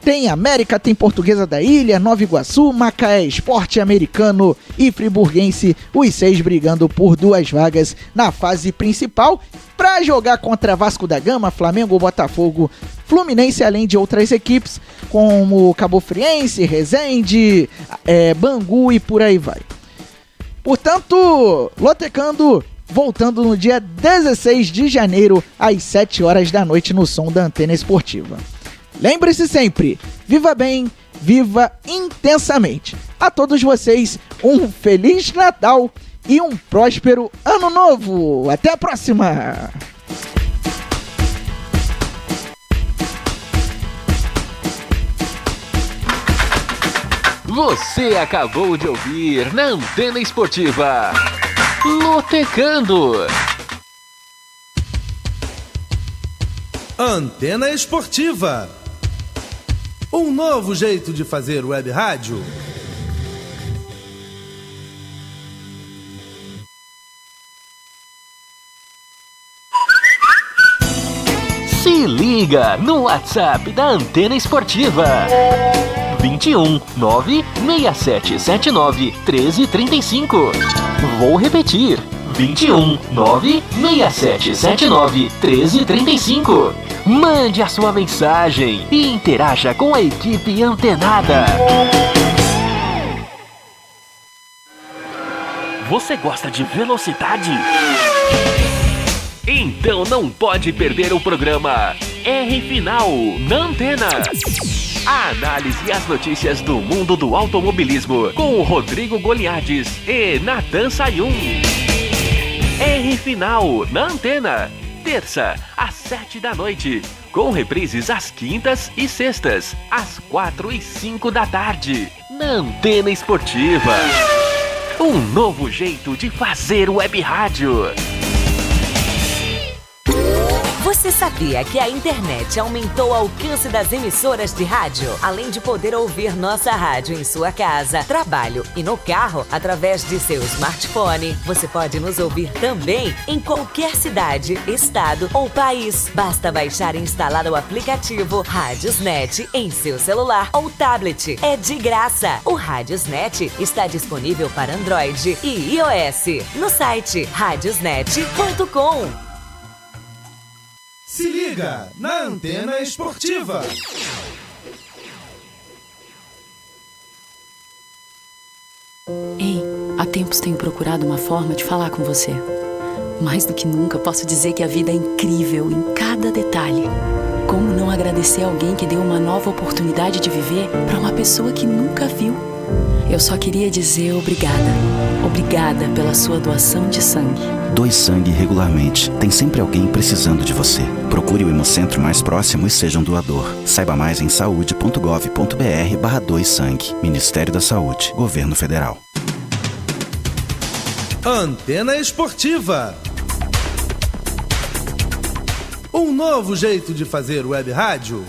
Tem América, tem Portuguesa da Ilha, Nova Iguaçu, Macaé Esporte, Americano e Friburguense, os 6 brigando por 2 vagas na fase principal para jogar contra Vasco da Gama, Flamengo, Botafogo, Fluminense, além de outras equipes como Cabofriense, Resende, Bangu e por aí vai. Portanto, Lotecando voltando no dia 16 de janeiro às 7 horas da noite no som da Antena Esportiva. Lembre-se sempre, viva bem, viva intensamente. A todos vocês, um Feliz Natal e um próspero Ano Novo. Até a próxima! Você acabou de ouvir na Antena Esportiva Lotecando. Antena Esportiva, um novo jeito de fazer web rádio. Se liga no WhatsApp da Antena Esportiva. 21 96779 1335. Vou repetir. 21 96779 1335. Mande a sua mensagem e interaja com a equipe antenada. Você gosta de velocidade? Então não pode perder o programa R Final na Antena. A análise e as notícias do mundo do automobilismo com o Rodrigo Goliardes e Natan Sayum. R Final na Antena. Terça, às 7 da noite. Com reprises às quintas e sextas, às 4 e 5 da tarde. Na Antena Esportiva. Um novo jeito de fazer web rádio. Você sabia que a internet aumentou o alcance das emissoras de rádio? Além de poder ouvir nossa rádio em sua casa, trabalho e no carro, através de seu smartphone, você pode nos ouvir também em qualquer cidade, estado ou país. Basta baixar e instalar o aplicativo Radiosnet em seu celular ou tablet. É de graça. O Radiosnet está disponível para Android e iOS no site radiosnet.com. Se liga na Antena Esportiva. Ei, há tempos tenho procurado uma forma de falar com você. Mais do que nunca, posso dizer que a vida é incrível em cada detalhe. Como não agradecer alguém que deu uma nova oportunidade de viver para uma pessoa que nunca viu? Eu só queria dizer obrigada. Obrigada pela sua doação de sangue. Doe sangue regularmente. Tem sempre alguém precisando de você. Procure o Hemocentro mais próximo e seja um doador. Saiba mais em saude.gov.br/doe-sangue. Ministério da Saúde. Governo Federal. Antena Esportiva. Um novo jeito de fazer web rádio.